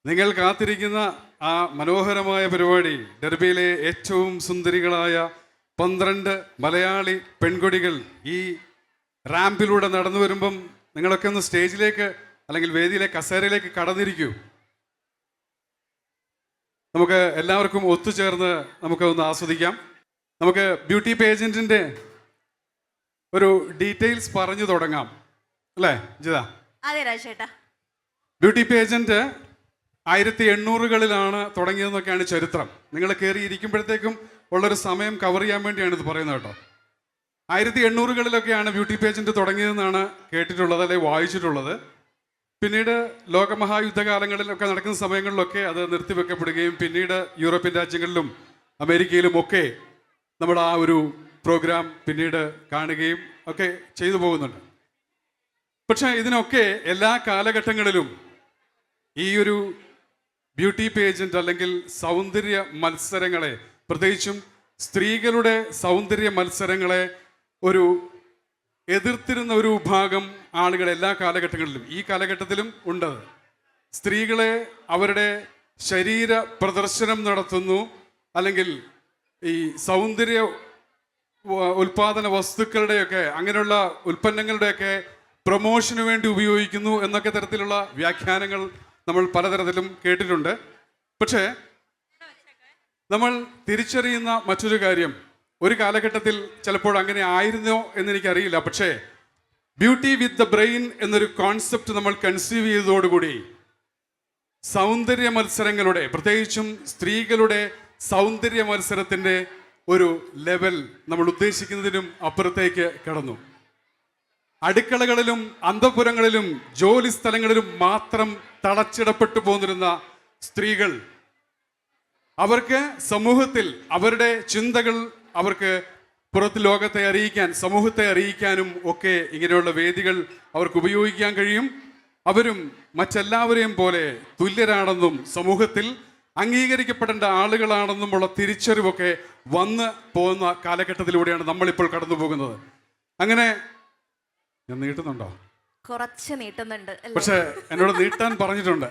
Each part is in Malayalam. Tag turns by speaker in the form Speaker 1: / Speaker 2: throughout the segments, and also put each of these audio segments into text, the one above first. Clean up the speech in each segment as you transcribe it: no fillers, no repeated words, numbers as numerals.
Speaker 1: നിങ്ങൾ കാത്തിരിക്കുന്ന ആ മനോഹരമായ പരിപാടി, ഡെർബിയിലെ ഏറ്റവും സുന്ദരികളായ 12 മലയാളി പെൺകുട്ടികൾ ഈ റാമ്പിലൂടെ നടന്നു വരുമ്പം നിങ്ങളൊക്കെ ഒന്ന് സ്റ്റേജിലേക്ക് അല്ലെങ്കിൽ വേദിയിലെ കസേരയിലേക്ക് കടന്നിരിക്കൂ. നമുക്ക് എല്ലാവർക്കും ഒത്തുചേർന്ന് നമുക്ക് ഒന്ന് ആസ്വദിക്കാം. നമുക്ക് ബ്യൂട്ടി പേജൻറ്റിൻ്റെ ഒരു ഡീറ്റെയിൽസ് പറഞ്ഞു തുടങ്ങാം അല്ലേ ജിത?
Speaker 2: അതെ രാജേട്ടാ.
Speaker 1: ബ്യൂട്ടി പേജൻറ്റ് 1800-കളിലാണ് തുടങ്ങിയതെന്നൊക്കെയാണ് ചരിത്രം. നിങ്ങൾ കയറി ഇരിക്കുമ്പോഴത്തേക്കും ഉള്ളൊരു സമയം കവർ ചെയ്യാൻ വേണ്ടിയാണ് ഇത് പറയുന്നത് കേട്ടോ. 1800-കളിലൊക്കെയാണ് ബ്യൂട്ടി പേജൻറ്റ് തുടങ്ങിയതെന്നാണ് കേട്ടിട്ടുള്ളത് അല്ലെങ്കിൽ വായിച്ചിട്ടുള്ളത്. പിന്നീട് ലോകമഹായുദ്ധകാലങ്ങളിലൊക്കെ നടക്കുന്ന സമയങ്ങളിലൊക്കെ അത് നിർത്തിവെക്കപ്പെടുകയും പിന്നീട് യൂറോപ്യൻ രാജ്യങ്ങളിലും അമേരിക്കയിലും ഒക്കെ നമ്മൾ ആ ഒരു പ്രോഗ്രാം പിന്നീട് കാണുകയും ഒക്കെ ചെയ്തു പോകുന്നുണ്ട്. പക്ഷേ ഇതിനൊക്കെ എല്ലാ കാലഘട്ടങ്ങളിലും ഈ ഒരു ബ്യൂട്ടി പേജൻറ്റ് അല്ലെങ്കിൽ സൗന്ദര്യ മത്സരങ്ങളെ, പ്രത്യേകിച്ചും സ്ത്രീകളുടെ സൗന്ദര്യ മത്സരങ്ങളെ ഒരു എതിർത്തിരുന്ന ഒരു വിഭാഗം ആളുകൾ എല്ലാ കാലഘട്ടങ്ങളിലും ഈ കാലഘട്ടത്തിലും ഉണ്ട്. സ്ത്രീകളെ അവരുടെ ശരീര പ്രദർശനം നടത്തുന്നു, അല്ലെങ്കിൽ ഈ സൗന്ദര്യ ഉൽപാദന വസ്തുക്കളുടെയൊക്കെ അങ്ങനെയുള്ള ഉൽപ്പന്നങ്ങളുടെയൊക്കെ പ്രൊമോഷന് വേണ്ടി ഉപയോഗിക്കുന്നു എന്നൊക്കെ തരത്തിലുള്ള വ്യാഖ്യാനങ്ങൾ നമ്മൾ പലതരത്തിലും കേട്ടിട്ടുണ്ട്. പക്ഷേ നമ്മൾ തിരിച്ചറിയുന്ന മറ്റൊരു കാര്യം, ഒരു കാലഘട്ടത്തിൽ ചിലപ്പോൾ അങ്ങനെ ആയിരുന്നോ എന്നെനിക്കറിയില്ല, പക്ഷേ ബ്യൂട്ടി വിത്ത് ദ ബ്രെയിൻ എന്നൊരു കോൺസെപ്റ്റ് നമ്മൾ കൺസീവ് ചെയ്തതോടുകൂടി സൗന്ദര്യ മത്സരങ്ങളുടെ, പ്രത്യേകിച്ചും സ്ത്രീകളുടെ സൗന്ദര്യ മത്സരത്തിൻ്റെ ഒരു ലെവൽ നമ്മൾ ഉദ്ദേശിക്കുന്നതിനും അപ്പുറത്തേക്ക് കടന്നു. അടുക്കളകളിലും അന്തഃപുരങ്ങളിലും ജോലി സ്ഥലങ്ങളിലും മാത്രം തളച്ചിടപ്പെട്ടു പോന്നിരുന്ന സ്ത്രീകൾ, അവർക്ക് സമൂഹത്തിൽ അവരുടെ ചിന്തകൾ അവർക്ക് പുറത്ത് ലോകത്തെ അറിയിക്കാൻ, സമൂഹത്തെ അറിയിക്കാനും ഒക്കെ ഇങ്ങനെയുള്ള വേദികൾ അവർക്ക് ഉപയോഗിക്കാൻ കഴിയും. അവരും മറ്റെല്ലാവരെയും പോലെ തുല്യരാണെന്നും സമൂഹത്തിൽ അംഗീകരിക്കപ്പെടേണ്ട ആളുകളാണെന്നുമുള്ള തിരിച്ചറിവൊക്കെ വന്ന് പോകുന്ന കാലഘട്ടത്തിലൂടെയാണ് നമ്മളിപ്പോൾ കടന്നു പോകുന്നത്. അങ്ങനെ ഞാൻ നീട്ടുന്നുണ്ടോ?
Speaker 2: കുറച്ച് നീട്ടുന്നുണ്ട്.
Speaker 1: പക്ഷെ എന്നോട് നീട്ടാൻ പറഞ്ഞിട്ടുണ്ട്.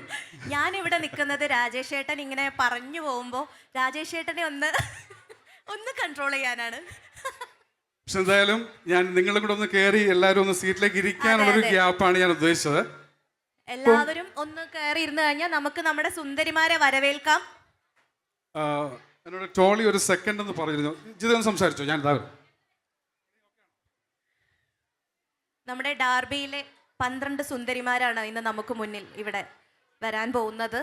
Speaker 2: ഞാൻ ഇവിടെ നിൽക്കുന്നത് രാജേഷ് ഏട്ടൻ ഇങ്ങനെ പറഞ്ഞു പോകുമ്പോ രാജേഷ് ഏട്ടനെ ഒന്ന് കൺട്രോൾ ചെയ്യാനാണ്.
Speaker 1: പക്ഷെ എന്തായാലും ഞാൻ നിങ്ങളും കൂടെ ഒന്ന് കയറി എല്ലാവരും ഒന്ന് സീറ്റിലേക്ക് ഇരിക്കാനുള്ളൊരു ഗ്യാപ്പാണ് ഞാൻ ഉദ്ദേശിച്ചത്.
Speaker 2: എല്ലാവരും ഒന്ന് കയറി ഇരുന്ന് കഴിഞ്ഞാൽ നമുക്ക് നമ്മുടെ സുന്ദരിമാരെ വരവേൽക്കാം.
Speaker 1: എന്നോട് ടോളി ഒരു സെക്കൻഡ് എന്ന് പറഞ്ഞിരുന്നു. ജിതൊന്ന് സംസാരിച്ചോ? ഞാൻ ഇതാവും.
Speaker 2: നമ്മുടെ ഡാർബിയിലെ 12 സുന്ദരിമാരാണ് ഇന്ന് നമുക്ക് മുന്നിൽ ഇവിടെ വരാൻ പോകുന്നത്.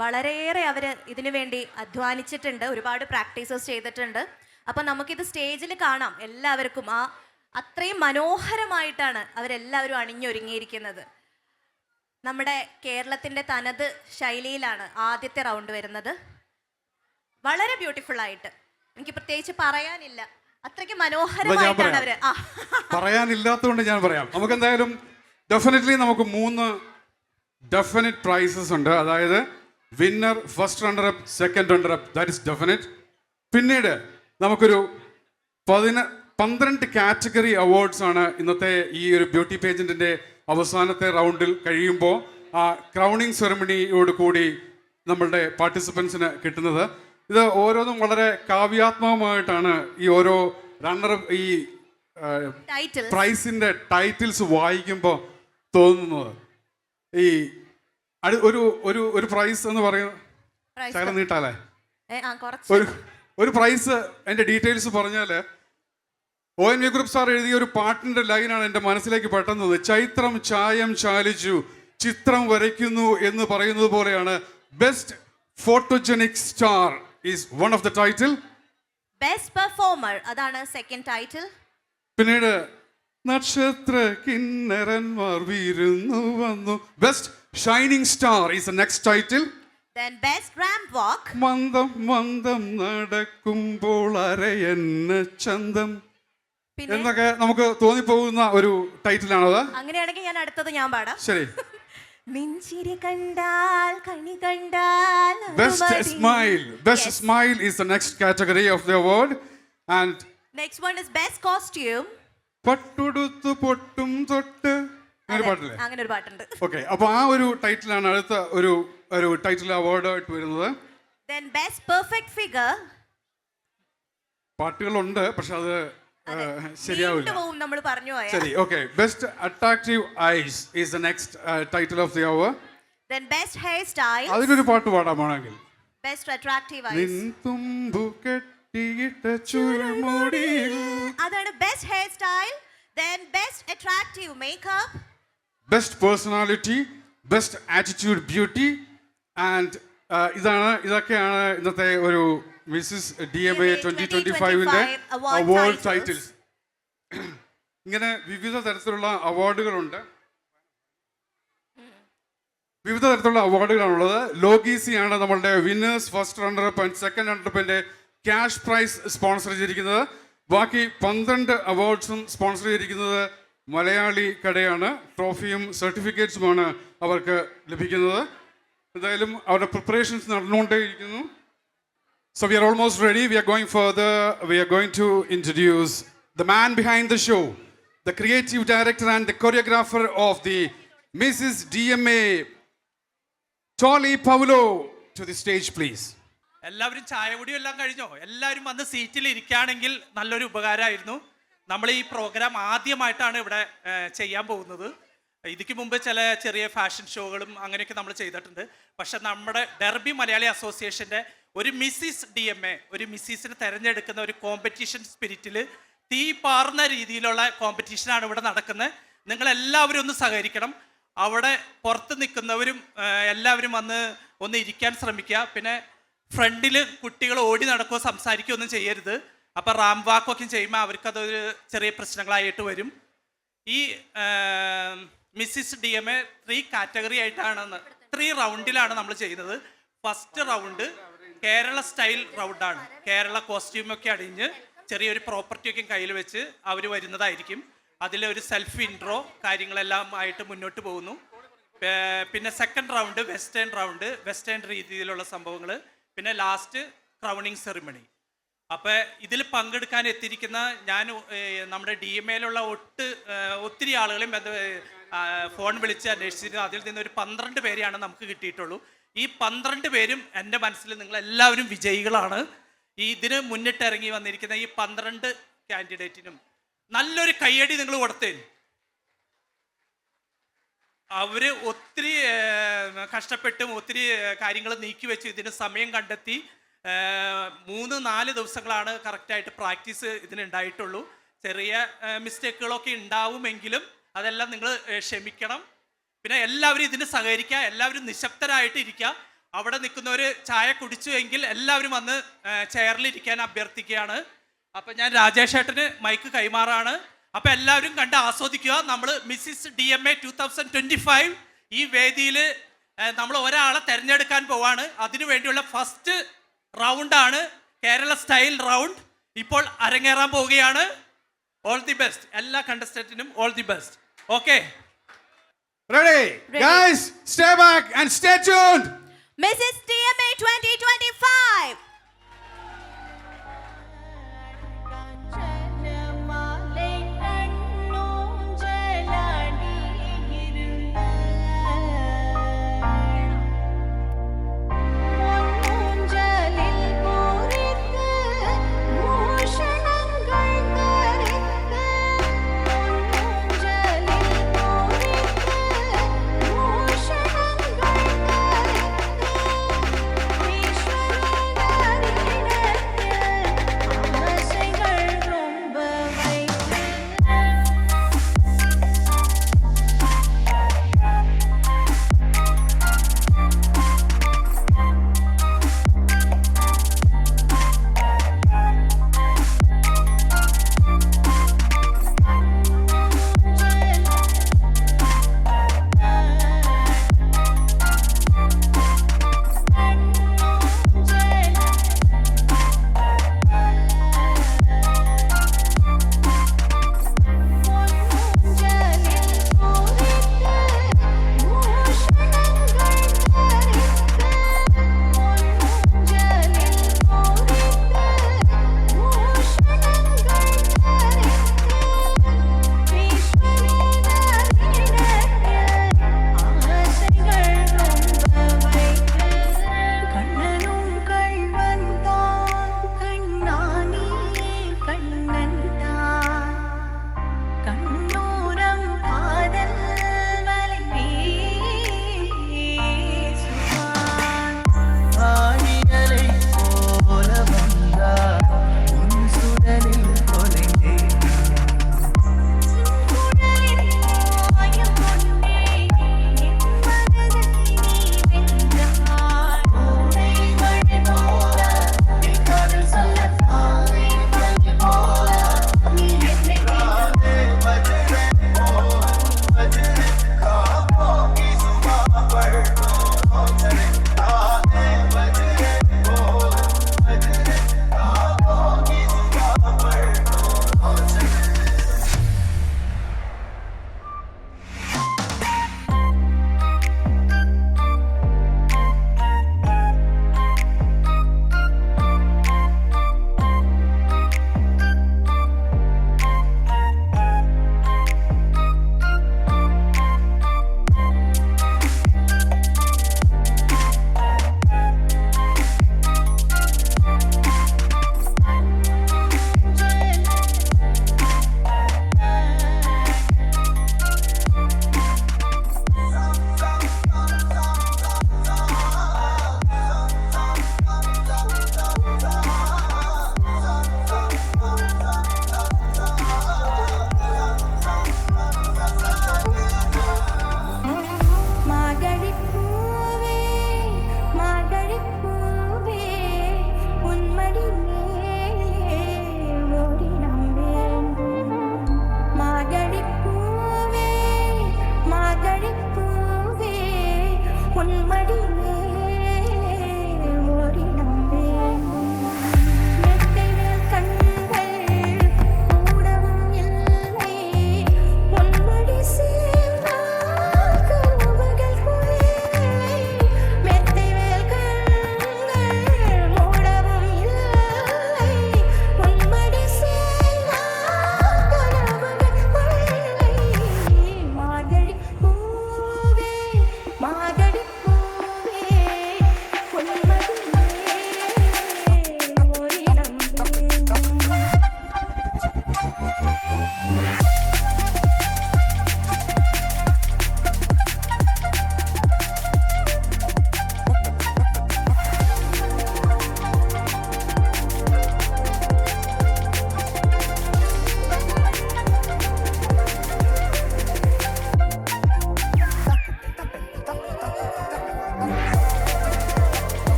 Speaker 2: വളരെയേറെ അവർ ഇതിനു വേണ്ടി അധ്വാനിച്ചിട്ടുണ്ട്, ഒരുപാട് പ്രാക്ടീസസ് ചെയ്തിട്ടുണ്ട്. അപ്പം നമുക്കിത് സ്റ്റേജിൽ കാണാം. എല്ലാവർക്കും അത്രയും മനോഹരമായിട്ടാണ് അവരെല്ലാവരും അണിഞ്ഞൊരുങ്ങിയിരിക്കുന്നത്. നമ്മുടെ കേരളത്തിൻ്റെ തനത് ശൈലിയിലാണ് ആദ്യത്തെ റൗണ്ട് വരുന്നത്. വളരെ ബ്യൂട്ടിഫുൾ ആയിട്ട്, എനിക്ക് പ്രത്യേകിച്ച് പറയാനില്ല, അത്രയ്ക്ക് മനോഹരമായിട്ടാണ് അവര്.
Speaker 1: പറയാനില്ലാത്തതുകൊണ്ട് ഞാൻ പറയാം. നമുക്ക് എന്തായാലും ഡെഫിനറ്റ്ലി നമുക്ക് 3 ഡെഫിനറ്റ് പ്രൈസസ് ഉണ്ട്. അതായത് winner, first runner up, second runner up, that is definite. പിന്നീട് നമുക്കൊരു 12 കാറ്റഗറി അവാർഡ്സ് ആണ് ഇന്നത്തെ ഈ ഒരു ബ്യൂട്ടി പേജൻറ്റിൻ്റെ അവസാനത്തെ റൗണ്ടിൽ കഴിയുമ്പോൾ ആ ക്രൗണിങ് സെറമണിയോട് കൂടി നമ്മളുടെ പാർട്ടിസിപ്പൻസിന് കിട്ടുന്നത്. ഇത് ഓരോന്നും വളരെ കാവ്യാത്മകമായിട്ടാണ് ഈ ഓരോ റണ്ണർ ഈ പ്രൈസിന്റെ ടൈറ്റിൽസ് വായിക്കുമ്പോൾ തോന്നുന്നത്. ഈ ഒരു പ്രൈസ് എന്ന് പറയുന്നത് നീട്ടാലേ, ഒരു പ്രൈസ് അതിന്റെ ഡീറ്റെയിൽസ് പറഞ്ഞാൽ ONV ഗ്രൂപ്പ് സാർ എഴുതിയ ഒരു പാട്ടിന്റെ ലൈനാണ് എൻ്റെ മനസ്സിലേക്ക് പെട്ടെന്ന്. ചൈത്രം ചായം ചാലിച്ചു ചിത്രം വരയ്ക്കുന്നു എന്ന് പറയുന്നത് പോലെയാണ് best photogenic star is one of the title.
Speaker 2: Best performer അതാണ് second title.
Speaker 1: പിന്നീട് നക്ഷത്ര കിന്നരന്മാർ വിരുന്നു വന്നു, best shining star is the next title.
Speaker 2: Then best ramp walk.
Speaker 1: മന്ദം മന്ദം നടക്കുമ്പോൾ അരയന്ന ചന്തം എന്നൊക്കെ നമുക്ക് തോന്നിപ്പോകുന്ന ഒരു ടൈറ്റിലാണത്.
Speaker 2: അങ്ങനെയാണെങ്കിൽ ഞാൻ അടുത്തത് ഞാൻ പാടാം.
Speaker 1: ശരി.
Speaker 2: നെഞ്ചിരി കണ്ടാൽ കണി കണ്ടാൽ
Speaker 1: best smile. Best smile is the next category of the award. And
Speaker 2: next one is best costume.
Speaker 1: പട്ടുടുത്തു പൊട്ടും തൊട്ട് അങ്ങനെ പാട്ടില്ലേ?
Speaker 2: അങ്ങനെ ഒരു പാട്ടുണ്ട്.
Speaker 1: ഓക്കെ, അപ്പൊ ആ ഒരു ടൈറ്റിലാണ് അടുത്ത ഒരു ടൈറ്റിൽ അവാർഡ് ആയിട്ട് വരുന്നത്.
Speaker 2: Then best perfect figure.
Speaker 1: പാട്ടുകളുണ്ട്, പക്ഷെ അത് ശരിയാവില്ല.
Speaker 2: നമ്മൾ പറഞ്ഞു പോയാ.
Speaker 1: ശരി, okay. Best attractive eyes is the next title of the hour.
Speaker 2: Then best hairstyle.
Speaker 1: അതിനൊരു പാട്ട് പാടാമാണെങ്കിൽ
Speaker 2: Best attractive eyes.
Speaker 1: നിൻതുമ്പു കെട്ടിയിട്ട ചുരുമുടിയിൽ.
Speaker 2: അതാണ് best hairstyle. Then best attractive makeup.
Speaker 1: Best personality, best attitude beauty and ഇതൊക്കെയാണ് ഇന്നത്തെ ഒരു മിസ്സിസ് DMA 2025 അവാർഡ് ടൈറ്റിൽസ്. ഇങ്ങനെ വിവിധ തരത്തിലുള്ള അവാർഡുകളുണ്ട്. വിവിധ തരത്തിലുള്ള അവാർഡുകളാണുള്ളത്. ലോഗീസിയാണ് നമ്മളുടെ winners first runner up and second റണ്ണറപ്പിന്റെ ക്യാഷ് പ്രൈസ് സ്പോൺസർ ചെയ്തിരിക്കുന്നത്. ബാക്കി 12 അവാർഡ്സും സ്പോൺസർ ചെയ്തിരിക്കുന്നത് മലയാളി കടയാണ്. ട്രോഫിയും സർട്ടിഫിക്കറ്റ്സുമാണ് അവർക്ക് ലഭിക്കുന്നത്. എന്തായാലും അവരുടെ preparations നടന്നുകൊണ്ടേയിരിക്കുന്നു. So we are almost ready. We are going further. We are going to introduce the man behind the show, the creative director and the choreographer of the Mrs. DMA, Tolly Paulo, to the stage, please.
Speaker 3: എല്ലാവരും ചായ കുടിയും എല്ലാം കഴിഞ്ഞോ? എല്ലാവരും വന്ന് സീറ്റിൽ ഇരിക്കുകയാണെങ്കിൽ നല്ലൊരു ഉപകാരമായിരുന്നു. നമ്മൾ ഈ പ്രോഗ്രാം ആദ്യമായിട്ടാണ് ഇവിടെ ചെയ്യാൻ പോകുന്നത്. ഇതിക്ക് മുമ്പ് ചില ചെറിയ ഫാഷൻ ഷോകളും അങ്ങനെയൊക്കെ നമ്മൾ ചെയ്തിട്ടുണ്ട്. പക്ഷെ നമ്മുടെ ഡെർബി മലയാളി അസോസിയേഷൻ്റെ ഒരു മിസ്സിസ് DMA, ഒരു മിസ്സിസിനെ തിരഞ്ഞെടുക്കുന്ന ഒരു കോമ്പറ്റീഷൻ സ്പിരിറ്റിൽ തീ പാർന്ന രീതിയിലുള്ള കോമ്പറ്റീഷനാണ് ഇവിടെ നടക്കുന്നത്. നിങ്ങളെല്ലാവരും ഒന്ന് സഹകരിക്കണം. അവിടെ പുറത്ത് നിൽക്കുന്നവരും എല്ലാവരും വന്ന് ഒന്ന് ഇരിക്കാൻ ശ്രമിക്കുക. പിന്നെ ഫ്രണ്ടിൽ കുട്ടികൾ ഓടി നടക്കുകയോ സംസാരിക്കുകയോ ഒന്നും ചെയ്യരുത്. അപ്പോൾ റാം വാക്കൊക്കെ ചെയ്യുമ്പോൾ അവർക്കതൊരു ചെറിയ പ്രശ്നങ്ങളായിട്ട് വരും. ഈ മിസ്സിസ് DMA 3 കാറ്റഗറി ആയിട്ടാണ് 3 റൗണ്ടിലാണ് നമ്മൾ ചെയ്യുന്നത്. ഫസ്റ്റ് റൗണ്ട് കേരള സ്റ്റൈൽ റൗണ്ടാണ്. കേരള കോസ്റ്റ്യൂമൊക്കെ അണിഞ്ഞ് ചെറിയൊരു പ്രോപ്പർട്ടിയൊക്കെ കയ്യിൽ വെച്ച് അവർ വരുന്നതായിരിക്കും. അതിലൊരു സെൽഫ് ഇൻട്രോ കാര്യങ്ങളെല്ലാം ആയിട്ട് മുന്നോട്ട് പോകുന്നു. പിന്നെ സെക്കൻഡ് റൗണ്ട് വെസ്റ്റേൺ രീതിയിലുള്ള സംഭവങ്ങൾ. പിന്നെ ലാസ്റ്റ് ക്രൗണിങ് സെറിമണി. അപ്പോൾ ഇതിൽ പങ്കെടുക്കാൻ എത്തിയിരിക്കുന്ന ഞാൻ നമ്മുടെ DMAയിലുള്ള ഒത്തിരി ആളുകളെയും ഫോൺ വിളിച്ച് അന്വേഷിച്ചിരുന്നു. അതിൽ നിന്നൊരു 12 പേരെയാണ് നമുക്ക് കിട്ടിയിട്ടുള്ളൂ. ഈ 12 പേരും എൻ്റെ മനസ്സിൽ നിങ്ങളെല്ലാവരും വിജയികളാണ്. ഇതിന് മുന്നിട്ടിറങ്ങി വന്നിരിക്കുന്ന ഈ 12 കാൻഡിഡേറ്റിനും നല്ലൊരു കയ്യടി നിങ്ങൾ കൊടുത്തേ. അവർ ഒത്തിരി കഷ്ടപ്പെട്ടും ഒത്തിരി കാര്യങ്ങൾ നീക്കി വെച്ച് ഇതിന് സമയം കണ്ടെത്തി 3-4 ദിവസങ്ങളാണ് കറക്റ്റായിട്ട് പ്രാക്ടീസ് ഇതിനുണ്ടായിട്ടുള്ളൂ. ചെറിയ മിസ്റ്റേക്കുകളൊക്കെ ഉണ്ടാവുമെങ്കിലും അതെല്ലാം നിങ്ങൾ ക്ഷമിക്കണം. പിന്നെ എല്ലാവരും ഇതിന് സഹകരിക്കുക. എല്ലാവരും നിശബ്ദരായിട്ട് ഇരിക്കുക. അവിടെ നിൽക്കുന്നവർ ചായ കുടിച്ചു എങ്കിൽ എല്ലാവരും വന്ന് ചെയറിലിരിക്കാൻ അഭ്യർത്ഥിക്കുകയാണ്. അപ്പം ഞാൻ രാജേഷ് ഏട്ടന് മൈക്ക് കൈമാറാണ്. അപ്പം എല്ലാവരും കണ്ട് ആസ്വദിക്കുക. നമ്മൾ മിസ്സിസ് DMA 2025 ഈ വേദിയിൽ നമ്മൾ ഒരാളെ തിരഞ്ഞെടുക്കാൻ പോവാണ്. അതിനു വേണ്ടിയുള്ള ഫസ്റ്റ് റൗണ്ടാണ് കേരള സ്റ്റൈൽ റൗണ്ട്. ഇപ്പോൾ അരങ്ങേറാൻ പോവുകയാണ്. ഓൾ ദി ബെസ്റ്റ് എല്ലാ കണ്ടസ്റ്റന്റിനും. All the best. Okay,
Speaker 1: Ready? Guys, stay back and stay tuned.
Speaker 2: Mrs. DMA 2025.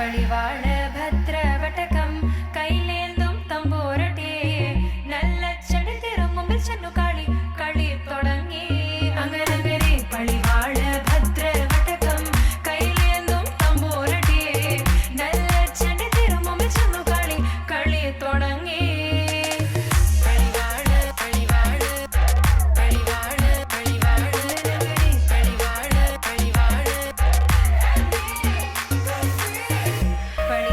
Speaker 4: പളിവാള് ഭദ്രവട്ടകം കൈലേന്തും തമ്പോരട്ടെ നല്ല ചെടി തിരുമുമ്പിൽ ചെന്നു കളി കളി തുടങ്ങി അങ്ങനെ പളിവാള് ഭദ്രവട്ടകം കൈലേന്തും തമ്പോരട്ടെ നല്ല ചെടി തിരുമുമ്പിൽ ചെന്നു കളി കളി തുടങ്ങി പളിവാള് പളിവാള് പളിവാള് പളിവാള് പളിവാള് പളിവാള് പളി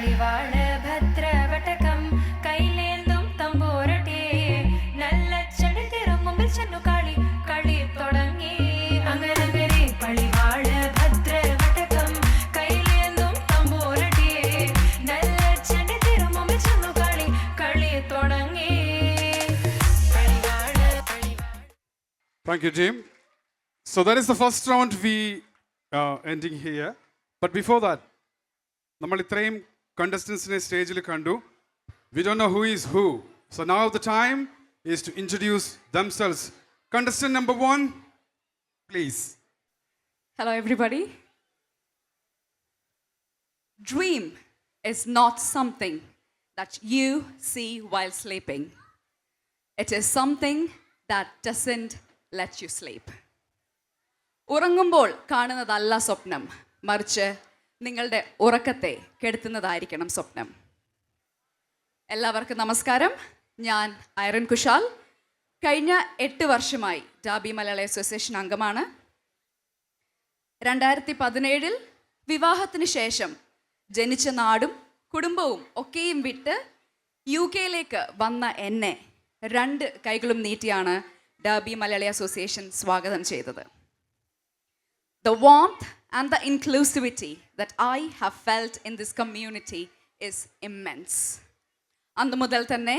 Speaker 4: കളിവാണ് ഭദ്രവട്ടകം കൈലേന്തും തമ്പൂരട്ടെ നല്ല ചെടിത്തിരും മുമ്പിൽ ചെന്നു കളി കളി തുടങ്ങി അങ്ങനെ കളിവാണ് ഭദ്രവട്ടകം കൈലേന്തും തമ്പൂരട്ടെ നല്ല ചെടിത്തിരും മുമ്പിൽ ചെന്നു കളി കളി തുടങ്ങി കളിവാണ്
Speaker 1: Thank you, team. So that is the first round we ending here. But before that, നമ്മൾ ഇത്രയും contestants-നെ സ്റ്റേജിൽ കണ്ടു. We don't know who is who. So now the time is to introduce themselves. Contestant number 1, please.
Speaker 5: Hello, everybody. Dream is not something that you see while sleeping. It is something that doesn't let you sleep. ഉറങ്ങുമ്പോൾ കാണുന്നതല്ല സ്വപ്നം, മറിച്ച് നിങ്ങളുടെ ഉറക്കത്തെ കെടുത്തുന്നതായിരിക്കണം സ്വപ്നം. എല്ലാവർക്കും നമസ്കാരം. ഞാൻ ഐറൻ കുശാൽ. കഴിഞ്ഞ 8 വർഷമായി ഡാബി മലയാളി അസോസിയേഷൻ അംഗമാണ്. 2017 വിവാഹത്തിന് ശേഷം ജനിച്ച നാടും കുടുംബവും ഒക്കെയും വിട്ട് UK-യിലേക്ക് വന്ന എന്നെ 2 കൈകളും നീട്ടിയാണ് ഡാബി മലയാളി അസോസിയേഷൻ സ്വാഗതം ചെയ്തത്. The warmth and the inclusivity that I have felt in this community is immense. അന്ന് മുതൽ തന്നെ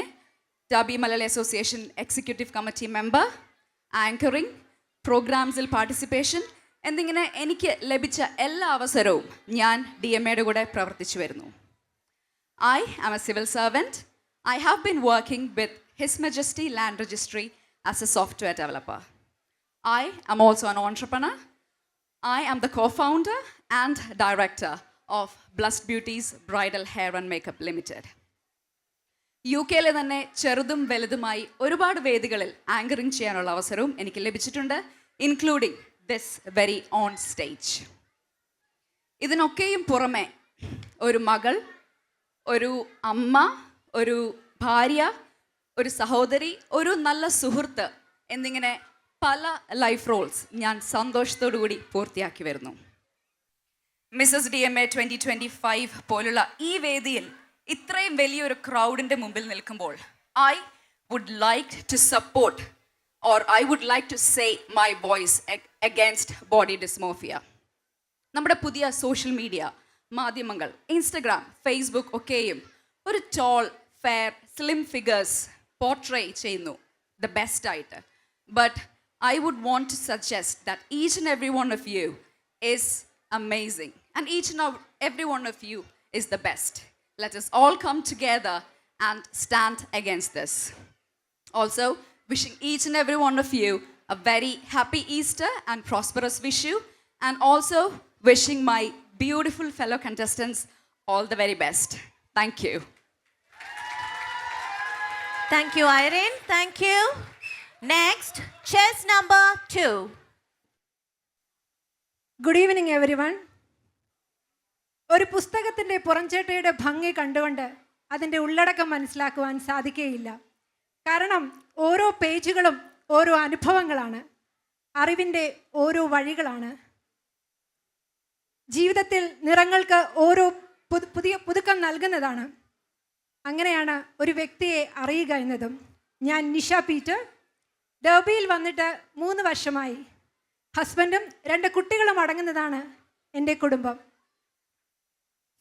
Speaker 5: Derby Malayali association executive committee member, anchoring, പ്രോഗ്രാംസിൽ പാർട്ടിസിപ്പേഷൻ എന്നിങ്ങനെ എനിക്ക് ലഭിച്ച എല്ലാ അവസരവും ഞാൻ DMAയുടെ കൂടെ പ്രവർത്തിച്ചു വരുന്നു. I am a civil servant. I have been working with His Majesty Land Registry as a software developer. I am also an entrepreneur. I am the co-founder and director of Blessed Beauties Bridal Hair and Makeup Limited. UK-യിലെ തന്നെ ചെറുതും വലുതുമായി ഒരുപാട് വേദികളിൽ ആങ്കറിംഗ് ചെയ്യാനുള്ള അവസരവും എനിക്ക് ലഭിച്ചിട്ടുണ്ട്, including this very own stage. ഇതിനൊക്കെയും പുറമെ ഒരു മകൾ, ഒരു അമ്മ, ഒരു ഭാര്യ, ഒരു സഹോദരി, ഒരു നല്ല സുഹൃത്ത് എന്നിങ്ങനെ പല ലൈഫ് റോൾസ് ഞാൻ സന്തോഷത്തോടു കൂടി പൂർത്തിയാക്കി വരുന്നു. മിസ്സസ് DMA 2025 പോലുള്ള ഈ വേദിയിൽ ഇത്രയും വലിയൊരു ക്രൗഡിൻ്റെ മുമ്പിൽ നിൽക്കുമ്പോൾ I would like to support or I would like to say my voice against body dysmorphia. നമ്മുടെ പുതിയ സോഷ്യൽ മീഡിയ മാധ്യമങ്ങൾ, ഇൻസ്റ്റഗ്രാം, ഫേസ്ബുക്ക് ഒക്കെയും ഒരു tall, fair, slim figures portray ചെയ്യുന്നു ദ ബെസ്റ്റ് ആയിട്ട്. But I would want to suggest that each and every one of you is amazing and each and every one of you is the best. Let us all come together and stand against this. Also, wishing each and every one of you a very happy Easter and prosperous Vishu, and also wishing my beautiful fellow contestants all the very best. Thank you.
Speaker 2: Thank you, Irene. Thank you. Next, chess number 2.
Speaker 6: Good evening every one. ഒരു പുസ്തകത്തിൻ്റെ പുറംചേട്ടയുടെ ഭംഗി കണ്ടുകൊണ്ട് അതിൻ്റെ ഉള്ളടക്കം മനസ്സിലാക്കുവാൻ സാധിക്കുകയില്ല. കാരണം ഓരോ പേജുകളും ഓരോ അനുഭവങ്ങളാണ്, അറിവിൻ്റെ ഓരോ വഴികളാണ്. ജീവിതത്തിൽ നിറങ്ങൾക്ക് ഓരോ പുതിയ പുതുക്കം നൽകുന്നതാണ്. അങ്ങനെയാണ് ഒരു വ്യക്തിയെ അറിയുക എന്നതും. ഞാൻ നിഷ പീറ്റർ. ഡർബിയിൽ വന്നിട്ട് 3 വർഷമായി. ഹസ്ബൻഡും 2 കുട്ടികളും അടങ്ങുന്നതാണ് എൻ്റെ കുടുംബം.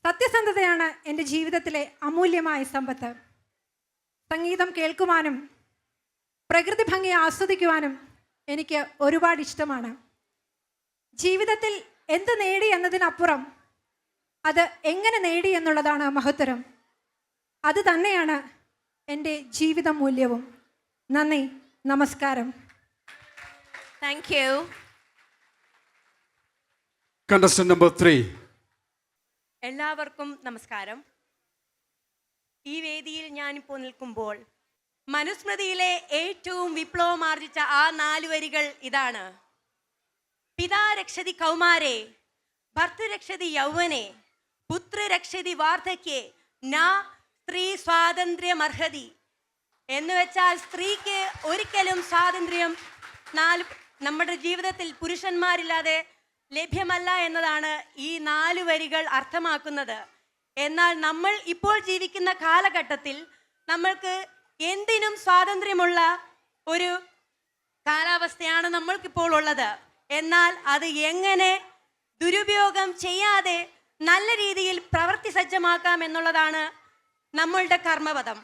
Speaker 6: സത്യസന്ധതയാണ് എൻ്റെ ജീവിതത്തിലെ അമൂല്യമായ സമ്പത്ത്. സംഗീതം കേൾക്കുവാനും പ്രകൃതി ഭംഗി ആസ്വദിക്കുവാനും എനിക്ക് ഒരുപാട് ഇഷ്ടമാണ്. ജീവിതത്തിൽ എന്ത് നേടി എന്നതിനപ്പുറം അത് എങ്ങനെ നേടി എന്നുള്ളതാണ് മഹത്തരം. അത് തന്നെയാണ് എൻ്റെ ജീവിത മൂല്യവും. നന്ദി, നമസ്കാരം.
Speaker 2: Thank you.
Speaker 1: Contestant number 3.
Speaker 7: എല്ലാവർക്കും നമസ്കാരം. ഈ വേദിയിൽ ഞാനിപ്പോൾ നിൽക്കുമ്പോൾ മനുസ്മൃതിയിലെ ഏറ്റവും വിപ്ലവമാർജിച്ച ആ 4 വരികൾ ഇതാണ്: പിതാ രക്ഷതി കൗമാരേ, ഭർത്തൃരക്ഷതി യൗവനെ, പുത്രരക്ഷതി വാർദ്ധക്യേ, നാ സ്ത്രീ സ്വാതന്ത്ര്യമർഹതി. എന്ന് വെച്ചാൽ സ്ത്രീക്ക് ഒരിക്കലും സ്വാതന്ത്ര്യം നമ്മുടെ ജീവിതത്തിൽ പുരുഷന്മാരില്ലാതെ ലഭ്യമല്ല എന്നതാണ് ഈ 4 വരികൾ അർത്ഥമാക്കുന്നത്. എന്നാൽ നമ്മൾ ഇപ്പോൾ ജീവിക്കുന്ന കാലഘട്ടത്തിൽ നമ്മൾക്ക് എന്തിനും സ്വാതന്ത്ര്യമുള്ള ഒരു കാലാവസ്ഥയാണ് നമ്മൾക്കിപ്പോൾ ഉള്ളത്. എന്നാൽ അത് എങ്ങനെ ദുരുപയോഗം ചെയ്യാതെ നല്ല രീതിയിൽ പ്രവൃത്തി സജ്ജമാക്കാം എന്നുള്ളതാണ് നമ്മളുടെ കർമ്മപദം.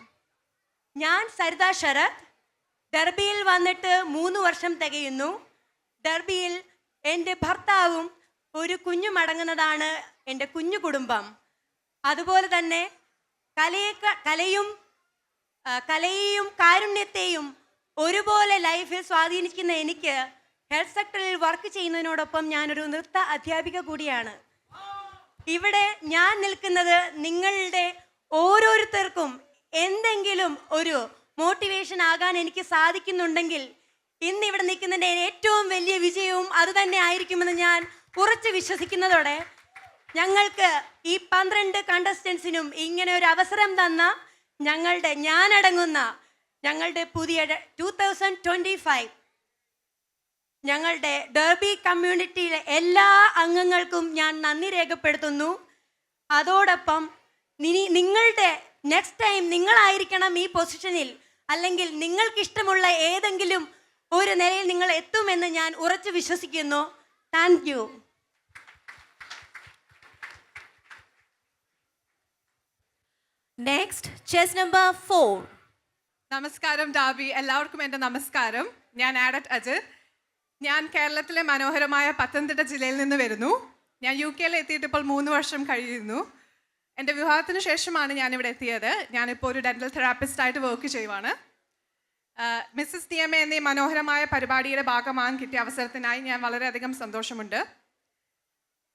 Speaker 7: ഞാൻ സരിത ശരത്, ഡർബിയിൽ വന്നിട്ട് 3 വർഷം തികയുന്നു. ഡർബിയിൽ എൻ്റെ ഭർത്താവും ഒരു കുഞ്ഞും അടങ്ങുന്നതാണ് എൻ്റെ കുഞ്ഞു കുടുംബം. അതുപോലെ തന്നെ കലയെയും കാരുണ്യത്തെയും ഒരുപോലെ ലൈഫിൽ സ്വാധീനിക്കുന്ന എനിക്ക് ഹെൽത്ത് സെക്ടറിൽ വർക്ക് ചെയ്യുന്നതിനോടൊപ്പം ഞാനൊരു നൃത്ത അധ്യാപിക കൂടിയാണ്. ഇവിടെ ഞാൻ നിൽക്കുന്നത് നിങ്ങളുടെ ഓരോരുത്തർക്കും എന്തെങ്കിലും ഒരു മോട്ടിവേഷൻ ആകാൻ എനിക്ക് സാധിക്കുന്നുണ്ടെങ്കിൽ ഇന്ന് ഇവിടെ നിൽക്കുന്നതിൻ്റെ ഏറ്റവും വലിയ വിജയവും അതുതന്നെ ആയിരിക്കുമെന്ന് ഞാൻ ഉറച്ചു വിശ്വസിക്കുന്നതോടെ ഞങ്ങൾക്ക് ഈ 12 കണ്ടസ്റ്റൻസിനും ഇങ്ങനെ ഒരു അവസരം തന്ന ഞാനടങ്ങുന്ന ഞങ്ങളുടെ പുതിയ 2025 ഞങ്ങളുടെ ഡർബി കമ്മ്യൂണിറ്റിയിലെ എല്ലാ അംഗങ്ങൾക്കും ഞാൻ നന്ദി രേഖപ്പെടുത്തുന്നു. അതോടൊപ്പം നിങ്ങളുടെ നെക്സ്റ്റ് ടൈം നിങ്ങളായിരിക്കണം ഈ പൊസിഷനിൽ, അല്ലെങ്കിൽ നിങ്ങൾക്കിഷ്ടമുള്ള ഏതെങ്കിലും ഒരു നിലയിൽ നിങ്ങൾ എത്തുമെന്ന് ഞാൻ ഉറച്ചു വിശ്വസിക്കുന്നു. Thank you.
Speaker 2: Next chess number 4.
Speaker 8: നമസ്കാരം ഡാബി, എല്ലാവർക്കും എൻ്റെ നമസ്കാരം. ഞാൻ ആഡറ്റ് അജിത്. ഞാൻ കേരളത്തിലെ മനോഹരമായ പത്തനംതിട്ട ജില്ലയിൽ നിന്ന് വരുന്നു. ഞാൻ UK എത്തിയിട്ട് ഇപ്പോൾ 3 വർഷം കഴിയുന്നു. എൻ്റെ വിവാഹത്തിന് ശേഷമാണ് ഞാനിവിടെ എത്തിയത്. ഞാനിപ്പോൾ ഒരു ഡെൻ്റൽ തെറാപ്പിസ്റ്റായിട്ട് വർക്ക് ചെയ്യുവാണ്. മിസ്സസ് DMA എന്നീ മനോഹരമായ പരിപാടിയുടെ ഭാഗമാകാൻ കിട്ടിയ അവസരത്തിനായി ഞാൻ വളരെയധികം സന്തോഷമുണ്ട്.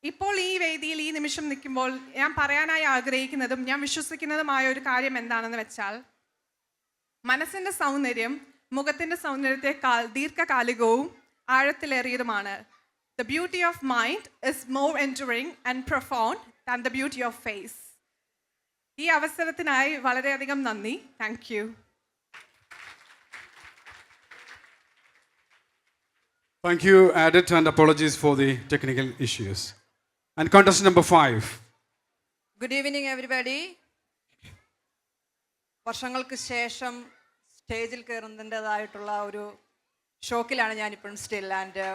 Speaker 8: ഇപ്പോൾ ഈ വേദിയിൽ ഈ നിമിഷം നിൽക്കുമ്പോൾ ഞാൻ പറയാനായി ആഗ്രഹിക്കുന്നതും ഞാൻ വിശ്വസിക്കുന്നതുമായ ഒരു കാര്യം എന്താണെന്ന് വെച്ചാൽ, മനസ്സിൻ്റെ സൗന്ദര്യം മുഖത്തിൻ്റെ സൗന്ദര്യത്തെക്കാൾ ദീർഘകാലികവും ആഴത്തിലേറിയതുമാണ്. The beauty of mind is more enduring and profound than the beauty of face. ഈ അവസരത്തിനായി വളരെയധികം നന്ദി. Thank you.
Speaker 1: Thank you, Adit, and apologies for the technical issues. And contestant number 5.
Speaker 9: Good evening everybody. വർഷങ്ങൾക്ക് ശേഷം സ്റ്റേജിൽ കയറുന്നതിൻ്റെതായിട്ടുള്ള ഒരു ഷോക്കിലാണ് ഞാനിപ്പോഴും still. And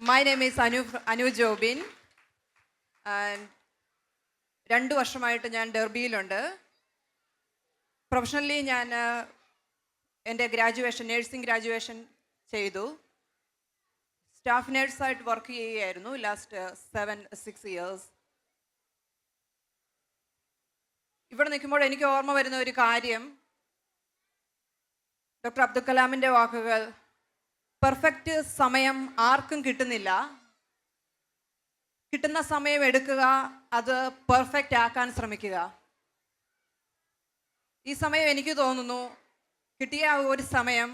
Speaker 9: my name is Anu Jobin. And 2 വർഷമായിട്ട് ഞാൻ ഡർബിയിലുണ്ട്. പ്രൊഫഷണലി ഞാൻ എൻ്റെ നേഴ്സിംഗ് ഗ്രാജുവേഷൻ ചെയ്തു. സ്റ്റാഫ് നേഴ്സായിട്ട് വർക്ക് ചെയ്യുകയായിരുന്നു ലാസ്റ്റ് 6 ഇയേഴ്സ്. ഇവിടെ നിൽക്കുമ്പോൾ എനിക്ക് ഓർമ്മ വരുന്ന ഒരു കാര്യം, ഡോക്ടർ അബ്ദുൽ കലാമിൻ്റെ വാക്കുകൾ, പെർഫെക്റ്റ് സമയം ആർക്കും കിട്ടുന്നില്ല, കിട്ടുന്ന സമയം എടുക്കുക, അത് പെർഫെക്റ്റ് ആക്കാൻ ശ്രമിക്കുക. ഈ സമയം എനിക്ക് തോന്നുന്നു കിട്ടിയ ഒരു സമയം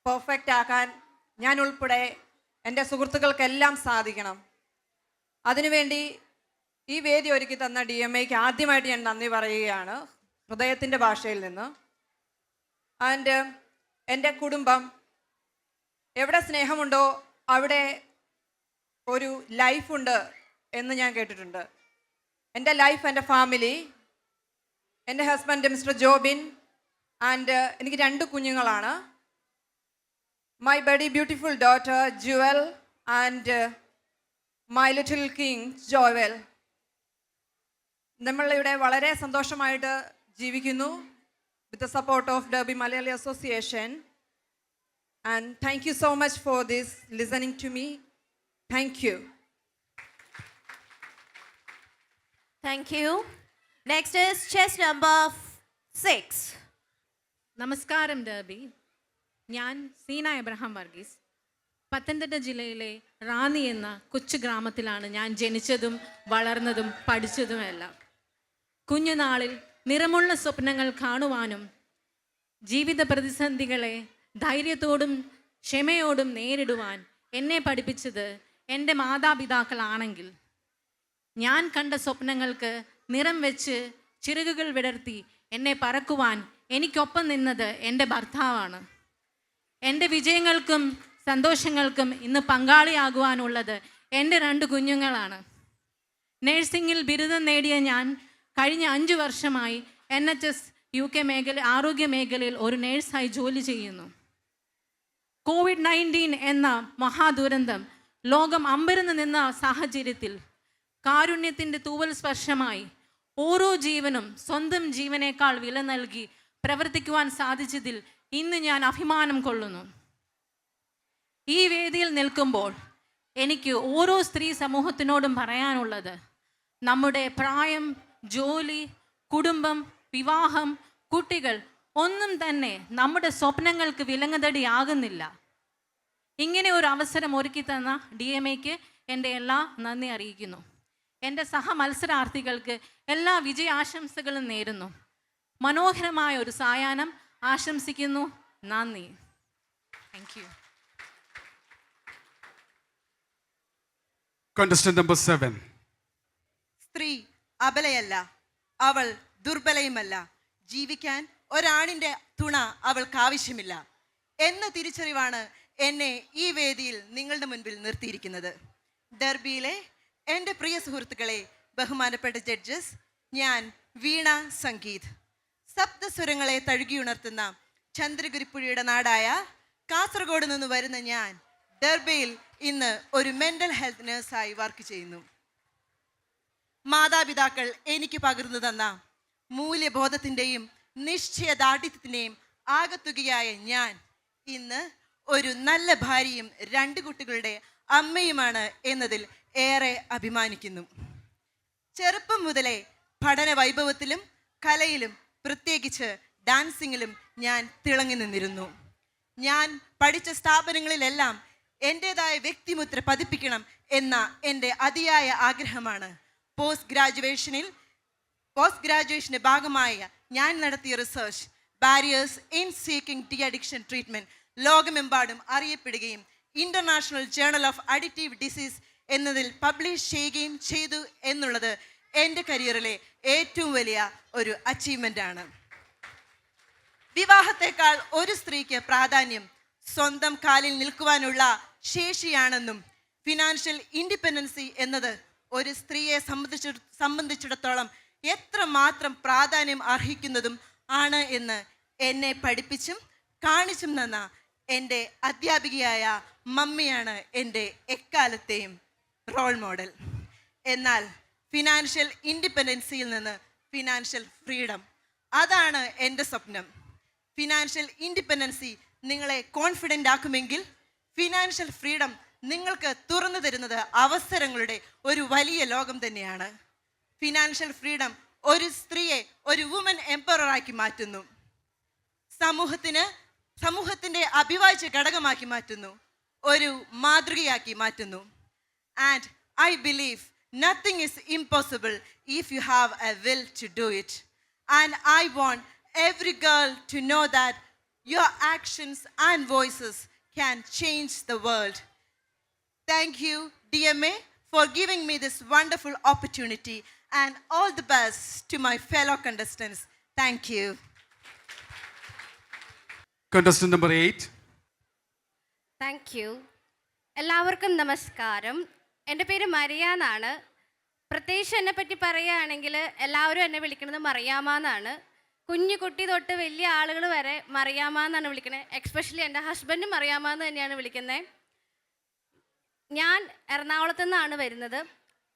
Speaker 9: പെർഫെക്റ്റ് ആക്കാൻ ഞാൻ ഉൾപ്പെടെ എൻ്റെ സുഹൃത്തുക്കൾക്കെല്ലാം സാധിക്കണം. അതിനുവേണ്ടി ഈ വേദി ഒരുക്കി തന്ന DMAക്ക് ആദ്യമായിട്ട് ഞാൻ നന്ദി പറയുകയാണ് ഹൃദയത്തിൻ്റെ ഭാഷയിൽ നിന്ന്. ആൻഡ് എൻ്റെ കുടുംബം, എവിടെ സ്നേഹമുണ്ടോ അവിടെ ഒരു ലൈഫുണ്ട് എന്ന് ഞാൻ കേട്ടിട്ടുണ്ട്. എൻ്റെ ലൈഫ്, എൻ്റെ ഫാമിലി, എൻ്റെ ഹസ്ബൻഡ് മിസ്റ്റർ ജോബിൻ, ആൻഡ് എനിക്ക് 2 കുഞ്ഞുങ്ങളാണ്. My buddy beautiful daughter Jewel and my little king Joel. നമ്മളിവിടെ വളരെ സന്തോഷമായിട്ട് ജീവിക്കുന്നു with the support of Derby Malayali association. And thank you so much for this listening to me. Thank you.
Speaker 2: Thank you. Next is chess number 6.
Speaker 10: നമസ്കാരം ഡർബി. ഞാൻ സീന എബ്രഹാം വർഗീസ്. പത്തനംതിട്ട ജില്ലയിലെ റാന്നി എന്ന കൊച്ചു ഗ്രാമത്തിലാണ് ഞാൻ ജനിച്ചതും വളർന്നതും പഠിച്ചതുമെല്ലാം. കുഞ്ഞുനാളിൽ നിറമുള്ള സ്വപ്നങ്ങൾ കാണുവാനും ജീവിത പ്രതിസന്ധികളെ ധൈര്യത്തോടും ക്ഷമയോടും നേരിടുവാൻ എന്നെ പഠിപ്പിച്ചത് എൻ്റെ മാതാപിതാക്കളാണെങ്കിൽ, ഞാൻ കണ്ട സ്വപ്നങ്ങൾക്ക് നിറം വെച്ച് ചിറകുകൾ വിടർത്തി എന്നെ പറക്കുവാൻ എനിക്കൊപ്പം നിന്നത് എൻ്റെ ഭർത്താവാണ്. എൻ്റെ വിജയങ്ങൾക്കും സന്തോഷങ്ങൾക്കും ഇന്ന് പങ്കാളിയാകുവാനുള്ളത് എൻ്റെ 2 കുഞ്ഞുങ്ങളാണ്. നേഴ്സിംഗിൽ ബിരുദം നേടിയ ഞാൻ കഴിഞ്ഞ 5 വർഷമായി NHS UK ആരോഗ്യ മേഖലയിൽ ഒരു നേഴ്സായി ജോലി ചെയ്യുന്നു. COVID-19 എന്ന മഹാദുരന്തം ലോകം അമ്പരന്ന് നിന്ന സാഹചര്യത്തിൽ കാരുണ്യത്തിൻ്റെ തൂവൽ സ്പർശമായി ഓരോ ജീവനും സ്വന്തം ജീവനേക്കാൾ വില നൽകി പ്രവർത്തിക്കുവാൻ സാധിച്ചതിൽ ഇന്ന് ഞാൻ അഭിമാനം കൊള്ളുന്നു. ഈ വേദിയിൽ നിൽക്കുമ്പോൾ എനിക്ക് ഓരോ സ്ത്രീ സമൂഹത്തിനോടും പറയാനുള്ളത്, നമ്മുടെ പ്രായം, ജോലി, കുടുംബം, വിവാഹം, കുട്ടികൾ ഒന്നും തന്നെ നമ്മുടെ സ്വപ്നങ്ങൾക്ക് വിലങ്ങതടിയാകുന്നില്ല. ഇങ്ങനെ ഒരു അവസരം ഒരുക്കി തന്ന DMAക്ക് എൻ്റെ എല്ലാ നന്ദി അറിയിക്കുന്നു. എൻ്റെ സഹമത്സരാർത്ഥികൾക്ക് എല്ലാ വിജയാശംസകളും നേരുന്നു. മനോഹരമായ ഒരു സായാഹ്നം ആശംസിക്കുന്നു. നന്ദി. Thank you.
Speaker 1: Contestant number 7.
Speaker 11: സ്ത്രീ അബലയല്ല, അവൾ ദുർബലയുമല്ല. ജീവിക്കാൻ ഒരാണിൻ്റെ തുണ അവൾക്ക് ആവശ്യമില്ല എന്ന തിരിച്ചറിവാണ് എന്നെ ഈ വേദിയിൽ നിങ്ങളുടെ മുൻപിൽ നിർത്തിയിരിക്കുന്നത്. ഡെർബിയിലെ എൻ്റെ പ്രിയ സുഹൃത്തുക്കളെ, ബഹുമാനപ്പെട്ട ജഡ്ജസ്, ഞാൻ വീണ സംഗീത്. സപ്തസ്വരങ്ങളെ തഴുകിയുണർത്തുന്ന ചന്ദ്രഗിരിപ്പുഴയുടെ നാടായ കാസർഗോഡ് നിന്ന് വരുന്ന ഞാൻ ഡെർബിയിൽ ഇന്ന് ഒരു മെൻ്റൽ ഹെൽത്ത് നഴ്സായി വർക്ക് ചെയ്യുന്നു. മാതാപിതാക്കൾ എനിക്ക് പകർന്നു തന്ന മൂല്യബോധത്തിൻ്റെയും നിശ്ചയദാർഢ്യത്തിൻ്റെയും ആകത്തുകയായ ഞാൻ ഇന്ന് ഒരു നല്ല ഭാര്യയും 2 കുട്ടികളുടെ അമ്മയുമാണ് എന്നതിൽ ഏറെ അഭിമാനിക്കുന്നു. ചെറുപ്പം മുതലേ പഠന വൈഭവത്തിലും കലയിലും പ്രത്യേകിച്ച് ഡാൻസിങ്ങിലും ഞാൻ തിളങ്ങി നിന്നിരുന്നു. ഞാൻ പഠിച്ച സ്ഥാപനങ്ങളിലെല്ലാം എൻ്റേതായ വ്യക്തിമുദ്ര പതിപ്പിക്കണം എന്ന എൻ്റെ അതിയായ ആഗ്രഹമാണ് പോസ്റ്റ് ഗ്രാജുവേഷൻ്റെ ഭാഗമായ ഞാൻ നടത്തിയ research barriers in seeking de addiction treatment ലോകമെമ്പാടും അറിയപ്പെടുകയും international journal of addictive disease എന്നതിൽ പബ്ലിഷ് ചെയ്യുകയും ചെയ്തു എന്നുള്ളത് എൻ്റെ കരിയറിലെ ഏറ്റവും വലിയ ഒരു അച്ചീവ്മെൻ്റാണ്. വിവാഹത്തെക്കാൾ ഒരു സ്ത്രീക്ക് പ്രാധാന്യം സ്വന്തം കാലിൽ നിൽക്കുവാനുള്ള ശേഷിയാണെന്നും ഫിനാൻഷ്യൽ ഇൻഡിപെൻഡൻസി എന്നത് ഒരു സ്ത്രീയെ സംബന്ധിച്ചിടത്തോളം എത്രമാത്രം പ്രാധാന്യം അർഹിക്കുന്നതും ആണ് എന്ന് എന്നെ പഠിപ്പിച്ചും കാണിച്ചും തന്ന എൻ്റെ അധ്യാപികയായ മമ്മിയാണ് എൻ്റെ എക്കാലത്തെയും റോൾ മോഡൽ. എന്നാൽ ഫിനാൻഷ്യൽ ഇൻഡിപെൻഡൻസിയിൽ നിന്ന് ഫിനാൻഷ്യൽ ഫ്രീഡം, അതാണ് എൻ്റെ സ്വപ്നം. ഫിനാൻഷ്യൽ ഇൻഡിപെൻഡൻസി നിങ്ങളെ കോൺഫിഡൻ്റ് ആക്കുമെങ്കിൽ ഫിനാൻഷ്യൽ ഫ്രീഡം നിങ്ങൾക്ക് തുറന്നു തരുന്നത് അവസരങ്ങളുടെ ഒരു വലിയ ലോകം തന്നെയാണ്. ഫിനാൻഷ്യൽ ഫ്രീഡം ഒരു സ്ത്രീയെ ഒരു വുമൻ എംപവറാക്കി മാറ്റുന്നു, സമൂഹത്തിൻ്റെ അഭിവാജ്യ ഘടകമാക്കി മാറ്റുന്നു, ഒരു മാതൃകയാക്കി മാറ്റുന്നു. And I believe nothing is impossible if you have a will to do it. And I want every girl to know that your actions and voices can change the world. Thank you, DMA, for giving me this wonderful opportunity, and all the best to my fellow contestants. Thank you.
Speaker 1: Contestant number 8.
Speaker 2: Thank you. എല്ലാവർക്കും നമസ്കാരം. എൻ്റെ പേര് മരിയ എന്നാണ്. പ്രത്യേകിച്ച് എന്നെപ്പറ്റി പറയുകയാണെങ്കിൽ എല്ലാവരും എന്നെ വിളിക്കുന്നത് മറിയാമ്മ എന്നാണ്. കുഞ്ഞു കുട്ടി തൊട്ട് വലിയ ആളുകൾ വരെ മറിയാമ്മ എന്നാണ് വിളിക്കുന്നത്. എക്സ്പെഷ്യലി എൻ്റെ ഹസ്ബൻഡും മറിയാമ്മ എന്ന് തന്നെയാണ് വിളിക്കുന്നത്. ഞാൻ എറണാകുളത്തു നിന്നാണ് വരുന്നത്.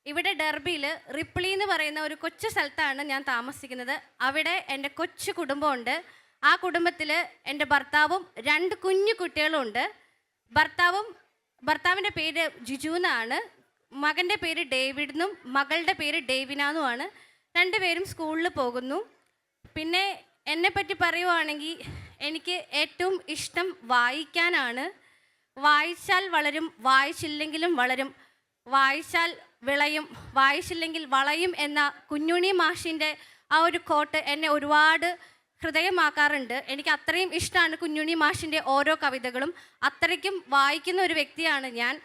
Speaker 2: ഇവിടെ ഡെർബിയിൽ റിപ്ലി എന്ന് പറയുന്ന ഒരു കൊച്ചു സ്ഥലത്താണ് ഞാൻ താമസിക്കുന്നത്. അവിടെ എൻ്റെ കൊച്ചു കുടുംബമുണ്ട്. ആ കുടുംബത്തിൽ എൻ്റെ ഭർത്താവും 2 കുഞ്ഞു കുട്ടികളുമുണ്ട്. ഭർത്താവിൻ്റെ പേര് ജിജു എന്നാണ്. മകൻ്റെ പേര് ഡേവിഡ് എന്നും മകളുടെ പേര് ഡേവിന എന്നുമാണ്. 2 പേരും സ്കൂളിൽ പോകുന്നു. പിന്നെ എന്നെപ്പറ്റി പറയുവാണെങ്കിൽ എനിക്ക് ഏറ്റവും ഇഷ്ടം വായിക്കാനാണ്. വായിച്ചാൽ വളരും, വായിച്ചില്ലെങ്കിലും വളരും, വായിച്ചാൽ വിളയും, വായിച്ചില്ലെങ്കിൽ വളയും എന്ന കുഞ്ഞുണ്ണി മാഷിൻ്റെ ആ ഒരു കോട്ട് എന്നെ ഒരുപാട് ഹൃദയമാക്കാറുണ്ട്. എനിക്ക് അത്രയും ഇഷ്ടമാണ് കുഞ്ഞുണ്ണി മാഷിൻ്റെ ഓരോ കവിതകളും. അത്രയ്ക്കും വായിക്കുന്ന ഒരു വ്യക്തിയാണ് ഞാൻ.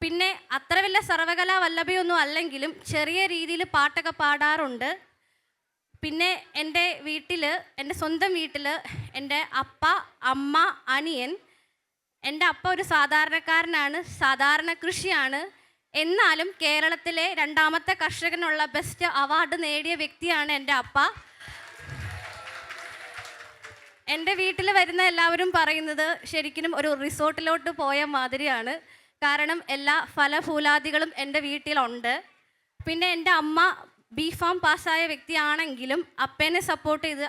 Speaker 2: പിന്നെ അത്ര വലിയ സർവകലാ വല്ലഭയൊന്നും അല്ലെങ്കിലും ചെറിയ രീതിയിൽ പാട്ടൊക്കെ പാടാറുണ്ട്. പിന്നെ എൻ്റെ വീട്ടിൽ, എൻ്റെ സ്വന്തം വീട്ടിൽ എൻ്റെ അപ്പ, അമ്മ, അനിയൻ. എൻ്റെ അപ്പ ഒരു സാധാരണക്കാരനാണ്, സാധാരണ കൃഷിയാണ്. എന്നാലും കേരളത്തിലെ രണ്ടാമത്തെ കർഷകനുള്ള ബെസ്റ്റ് അവാർഡ് നേടിയ വ്യക്തിയാണ് എൻ്റെ അപ്പ. എൻ്റെ വീട്ടിൽ വരുന്ന എല്ലാവരും പറയുന്നത് ശരിക്കും ഒരു റിസോർട്ടിലോട്ട് പോയ മാതിരിയാണ്. കാരണം എല്ലാ ഫലഫൂലാദികളും എൻ്റെ വീട്ടിലുണ്ട്. പിന്നെ എൻ്റെ അമ്മ ബി.ഫാം പാസ്സായ വ്യക്തിയാണെങ്കിലും അപ്പേനെ സപ്പോർട്ട് ചെയ്ത്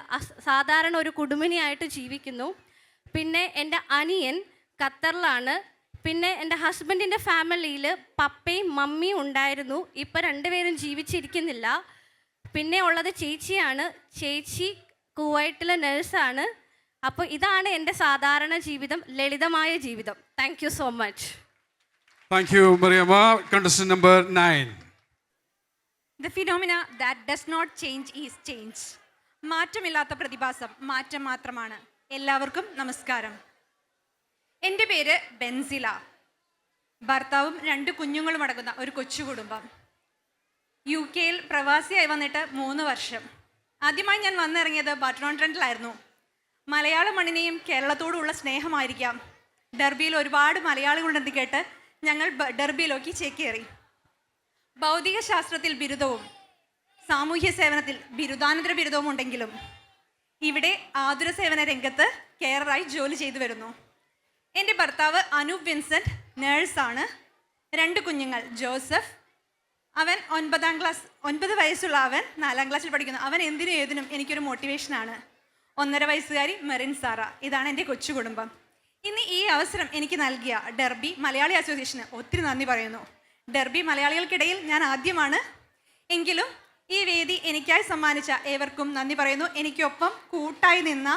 Speaker 2: സാധാരണ ഒരു കുടുംബിനിയായിട്ട് ജീവിക്കുന്നു. പിന്നെ എൻ്റെ അനിയൻ ഖത്തറിലാണ്. പിന്നെ എൻ്റെ ഹസ്ബൻഡിൻ്റെ ഫാമിലിയിൽ പപ്പയും മമ്മിയും ഉണ്ടായിരുന്നു. ഇപ്പം രണ്ടുപേരും ജീവിച്ചിരിക്കുന്നില്ല. പിന്നെ ഉള്ളത് ചേച്ചിയാണ്. ചേച്ചി കുവൈറ്റിലെ നഴ്സാണ്. അപ്പോൾ ഇതാണ് എൻ്റെ സാധാരണ ജീവിതം, ലളിതമായ ജീവിതം. Thank you so much.
Speaker 1: Thank you Mariamma. Contestant number 9.
Speaker 12: The phenomena that does not change is change. മാറ്റമില്ലാത്ത പ്രതിഭാസം മാറ്റം മാത്രമാണ്. എല്ലാവർക്കും നമസ്കാരം. എൻ്റെ പേര് ബെൻസില. ഭർത്താവും 2 കുഞ്ഞുങ്ങളും അടങ്ങുന്ന ഒരു കൊച്ചു കുടുംബം. UK-യിൽ പ്രവാസിയായി വന്നിട്ട് 3 വർഷം. ആദ്യമായി ഞാൻ വന്നിറങ്ങിയത് ബട്ടൺ ട്രെൻഡിലായിരുന്നു. മലയാള മണ്ണിനെയും കേരളത്തോടുള്ള സ്നേഹമായിരിക്കാം ഡെർബിയിൽ ഒരുപാട് മലയാളികളുണ്ടെന്ന് കേട്ട് ഞങ്ങൾ ഡെർബിയിലേക്ക് ചേക്കേറി. ഭൗതിക ശാസ്ത്രത്തിൽ ബിരുദവും സാമൂഹ്യ സേവനത്തിൽ ബിരുദാനന്തര ബിരുദവും ഉണ്ടെങ്കിലും ഇവിടെ ആതുര സേവന രംഗത്ത് കെയറായി ജോലി ചെയ്തു വരുന്നു. എൻ്റെ ഭർത്താവ് അനൂപ് വിൻസെൻ്റ് നേഴ്സാണ്. 2 കുഞ്ഞുങ്ങൾ. ജോസഫ്, അവൻ 9 വയസ്സുള്ള അവൻ 4ാം ക്ലാസ്സിൽ പഠിക്കുന്നു. അവൻ എന്തിനും ഏതിനും എനിക്കൊരു മോട്ടിവേഷനാണ്. 1.5 വയസ്സുകാരി മെറിൻ സാറ. ഇതാണ് എൻ്റെ കൊച്ചു കുടുംബം. ഇന്ന് ഈ അവസരം എനിക്ക് നൽകിയ ഡെർബി മലയാളി അസോസിയേഷന് ഒത്തിരി നന്ദി പറയുന്നു. ഡെർബി മലയാളികൾക്കിടയിൽ ഞാൻ ആദ്യമാണ്. എങ്കിലും ഈ വേദി എനിക്കായി സമ്മാനിച്ച ഏവർക്കും നന്ദി പറയുന്നു. എനിക്കൊപ്പം കൂട്ടായി നിന്ന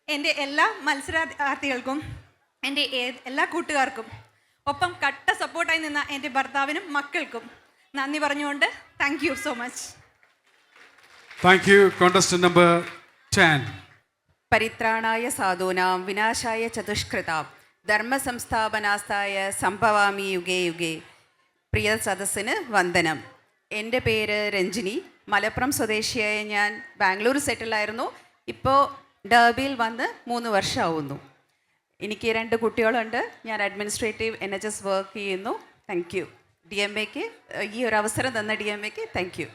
Speaker 12: എൻ്റെ എല്ലാ മത്സരാർത്ഥികൾക്കും, എൻ്റെ എല്ലാ കൂട്ടുകാർക്കും, ഒപ്പം കട്ട സപ്പോർട്ടായി നിന്ന എൻ്റെ ഭർത്താവിനും മക്കൾക്കും നന്ദി പറഞ്ഞുകൊണ്ട് thank you so much.
Speaker 1: Thank you. Contestant number 10.
Speaker 13: പരിത്രാണായ സാധൂനാം വിനാശായ ചതുഷ്കൃതാം ധർമ്മസംസ്ഥാപനാസ്ഥായ സംഭവാമി യുഗേ യുഗേ. പ്രിയ സദസ്സിന് വന്ദനം. എൻ്റെ പേര് രഞ്ജിനി. മലപ്പുറം സ്വദേശിയായ ഞാൻ ബാംഗ്ലൂർ സെറ്റിലായിരുന്നു. ഇപ്പോൾ ഡെർബിയിൽ വന്ന് 3 വർഷമാവുന്നു. എനിക്ക് 2 കുട്ടികളുണ്ട്. ഞാൻ അഡ്മിനിസ്ട്രേറ്റീവ് NHS വർക്ക് ചെയ്യുന്നു. Thank you. DMAക്ക് ഈ ഒരു അവസരം തന്ന DMAക്ക് thank you.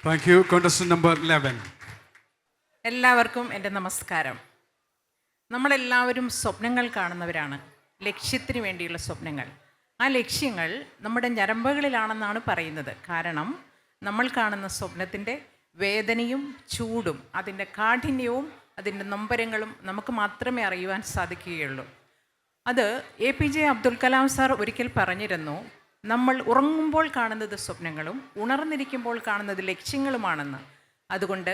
Speaker 1: Thank you. Contestant number 11.
Speaker 14: എല്ലാവർക്കും എൻ്റെ നമസ്കാരം. നമ്മളെല്ലാവരും സ്വപ്നങ്ങൾ കാണുന്നവരാണ്, ലക്ഷ്യത്തിന് വേണ്ടിയുള്ള സ്വപ്നങ്ങൾ. ആ ലക്ഷ്യങ്ങൾ നമ്മുടെ ഞരമ്പുകളിലാണെന്നാണ് പറയുന്നത്. കാരണം നമ്മൾ കാണുന്ന സ്വപ്നത്തിൻ്റെ വേദനയും ചൂടും അതിൻ്റെ കാഠിന്യവും അതിൻ്റെ നൊമ്പരങ്ങളും നമുക്ക് മാത്രമേ അറിയുവാൻ സാധിക്കുകയുള്ളൂ. അത് APJ അബ്ദുൽ കലാം സാർ ഒരിക്കൽ പറഞ്ഞിരുന്നു, നമ്മൾ ഉറങ്ങുമ്പോൾ കാണുന്നത് സ്വപ്നങ്ങളും ഉണർന്നിരിക്കുമ്പോൾ കാണുന്നത് ലക്ഷ്യങ്ങളുമാണെന്ന്. അതുകൊണ്ട്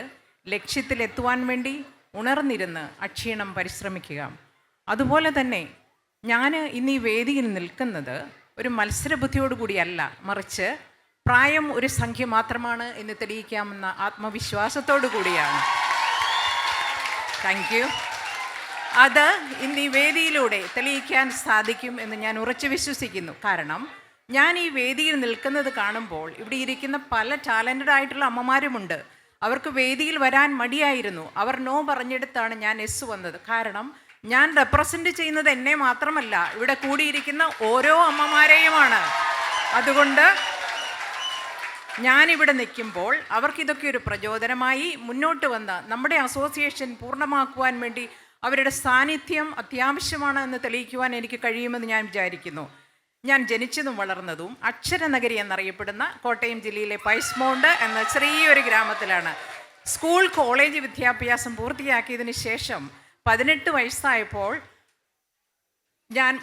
Speaker 14: ലക്ഷ്യത്തിലെത്തുവാൻ വേണ്ടി ഉണർന്നിരുന്ന് അക്ഷീണം പരിശ്രമിക്കുക. അതുപോലെ തന്നെ ഞാൻ ഇന്ന് ഈ വേദിയിൽ നിൽക്കുന്നത് ഒരു മത്സരബുദ്ധിയോടുകൂടിയല്ല, മറിച്ച് പ്രായം ഒരു സംഖ്യ മാത്രമാണ് എന്ന് തെളിയിക്കാമെന്ന ആത്മവിശ്വാസത്തോടു കൂടിയാണ്. Thank you. അത് ഇന്ന് ഈ വേദിയിലൂടെ തെളിയിക്കാൻ സാധിക്കും എന്ന് ഞാൻ ഉറച്ചു വിശ്വസിക്കുന്നു. കാരണം ഞാൻ ഈ വേദിയിൽ നിൽക്കുന്നത് കാണുമ്പോൾ ഇവിടെ ഇരിക്കുന്ന പല ടാലൻറ്റഡ് ആയിട്ടുള്ള അമ്മമാരുമുണ്ട്. അവർക്ക് വേദിയിൽ വരാൻ മടിയായിരുന്നു. അവർ നോ പറഞ്ഞെടുത്താണ് ഞാൻ എസ് വന്നത്. കാരണം ഞാൻ റെപ്രസെൻ്റ് ചെയ്യുന്നത് എന്നെ മാത്രമല്ല, ഇവിടെ കൂടിയിരിക്കുന്ന ഓരോ അമ്മമാരെയുമാണ്. അതുകൊണ്ട് ഞാനിവിടെ നിൽക്കുമ്പോൾ അവർക്കിതൊക്കെ ഒരു പ്രചോദനമായി മുന്നോട്ട് വന്ന് നമ്മുടെ അസോസിയേഷൻ പൂർണ്ണമാക്കുവാൻ വേണ്ടി അവരുടെ സാന്നിധ്യം അത്യാവശ്യമാണ് എന്ന് തെളിയിക്കുവാൻ എനിക്ക് കഴിയുമെന്ന് ഞാൻ വിചാരിക്കുന്നു. ഞാൻ ജനിച്ചതും വളർന്നതും അക്ഷരനഗരി എന്നറിയപ്പെടുന്ന കോട്ടയം ജില്ലയിലെ പൈസ്മൗണ്ട് എന്ന ചെറിയൊരു ഗ്രാമത്തിലാണ്. സ്കൂൾ കോളേജ് വിദ്യാഭ്യാസം പൂർത്തിയാക്കിയതിന് ശേഷം 18 വയസ്സായപ്പോൾ ഞാൻ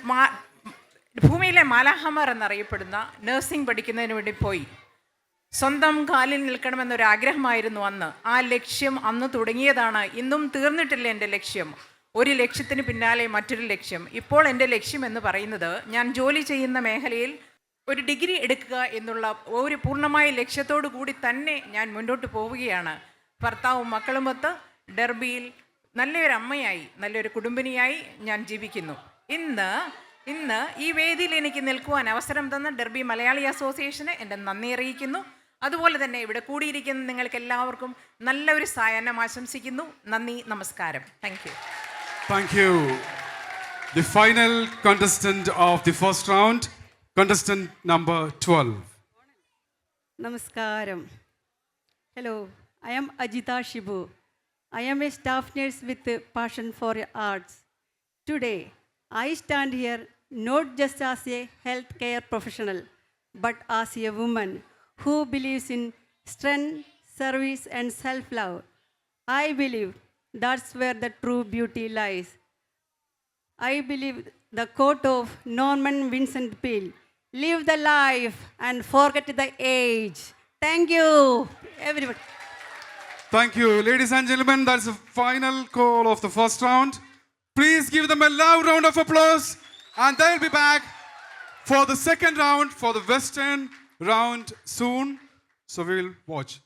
Speaker 14: ഭൂമിയിലെ മാലാഹമാർ എന്നറിയപ്പെടുന്ന നഴ്സിംഗ് പഠിക്കുന്നതിന് വേണ്ടി പോയി. സ്വന്തം കാലിൽ നിൽക്കണമെന്നൊരാഗ്രഹമായിരുന്നു അന്ന്. ആ ലക്ഷ്യം അന്ന് തുടങ്ങിയതാണ്. ഇന്നും തീർന്നിട്ടില്ല എൻ്റെ ലക്ഷ്യം. ഒരു ലക്ഷ്യത്തിന് പിന്നാലെ മറ്റൊരു ലക്ഷ്യം. ഇപ്പോൾ എൻ്റെ ലക്ഷ്യം എന്ന് പറയുന്നത് ഞാൻ ജോലി ചെയ്യുന്ന മേഖലയിൽ ഒരു ഡിഗ്രി എടുക്കുക എന്നുള്ള ഒരു പൂർണ്ണമായ ലക്ഷ്യത്തോടു കൂടി തന്നെ ഞാൻ മുന്നോട്ട് പോവുകയാണ്. ഭർത്താവും മക്കളുമൊത്ത് ഡെർബിയിൽ നല്ലൊരു അമ്മയായി നല്ലൊരു കുടുംബിനിയായി ഞാൻ ജീവിക്കുന്നു. ഇന്ന് ഈ വേദിയിൽ എനിക്ക് നിൽക്കുവാൻ അവസരം തന്ന ഡെർബി മലയാളി അസോസിയേഷന് എൻ്റെ നന്ദി അറിയിക്കുന്നു. അതുപോലെ തന്നെ ഇവിടെ കൂടിയിരിക്കുന്ന നിങ്ങൾക്ക് എല്ലാവർക്കും നല്ലൊരു സായാഹ്നം ആശംസിക്കുന്നു. നന്ദി, നമസ്കാരം. Thank you.
Speaker 1: Thank you. The final contestant of the first round, contestant number 12.
Speaker 15: Namaskaram. Hello, I am Ajita Shibu. I am a staff nurse with a passion for arts. Today, I stand here not just as a healthcare professional, but as a woman who believes in strength, service, and self-love. I believe that's where the true beauty lies. I believe the quote of Norman Vincent Peale, live the life and forget the age. Thank you, everybody.
Speaker 1: Thank you. Ladies and gentlemen, that's the final call of the first round. Please give them a loud round of applause. And they'll be back for the second round, for the Western round soon. So we'll watch.